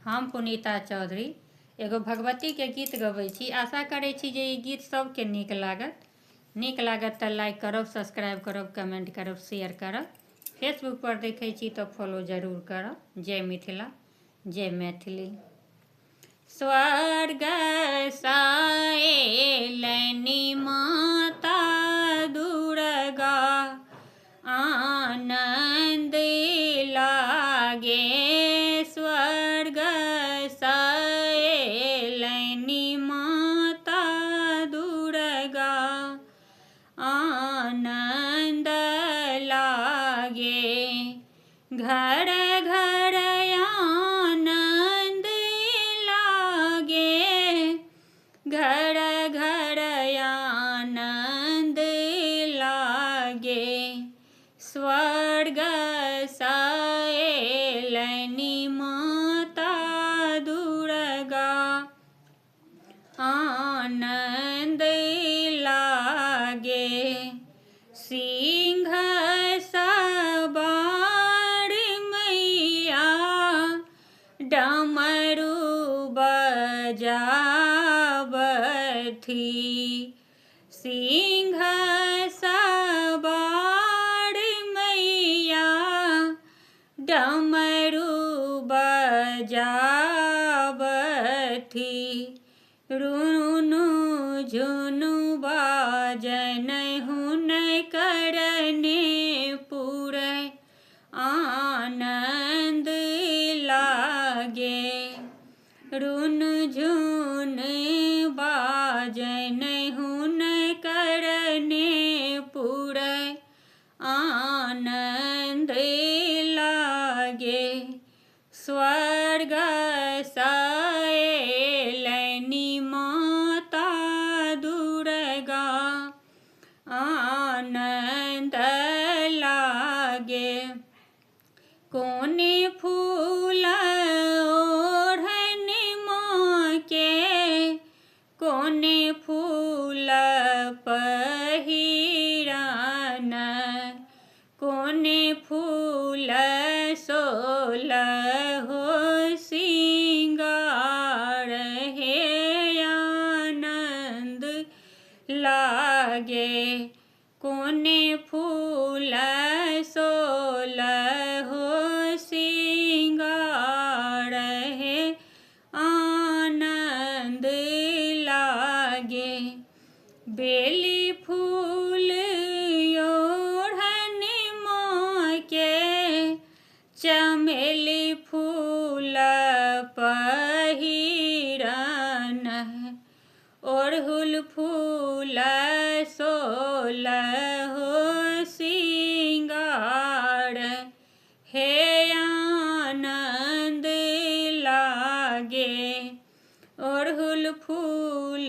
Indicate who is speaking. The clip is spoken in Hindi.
Speaker 1: हम पुनीता चौधरी एगो भगवती के गीत गबै छी। आशा करै छी जे ई गीत सबके नीक लागत तऽ लाइक करब, सब्सक्राइब करब, कमेंट करब, शेयर करब। फेसबुक पर देखै छी तऽ फॉलो जरूर करब। जय मिथिला, जय मैथिली। स्वर्ग सँ अयलनि माता दुर्गा, आनंद लागे। स्वर्ग सँ अयलनि माता दुर्गा, आनंद लागे। घर घर आनंद लागे, घर घर आनंद लागे। स्वर्ग सँ अयलनि माता दुर्गा, आनंद लागे। सिंह सवार मैया डमरू बजावथी। सिंह सवार मैया डमरू बजावथी। रुनु झुनु बाजन हुनकर पुरै, आनंद लागे। रुनु झुनु बाजन हुनकर पुरै, आनंद लागे। स्वर्ग सँ अयलनि माता दुर्गा, आनंद लागे। कोने फूल ओढ़नि माँ के, कोने फूल पहिरन। कोने फूल सोलहो सिंगार, हे आनंद लागे। कोने फूल सोलहो सिंगार, हे आनंद लागे। बेली फूल ओढ़नि माँ के, चमेली फूल पहिरन। अड़हुल फूल सोलहो सिंगार, हे आनंद लागे। अड़हुल फूल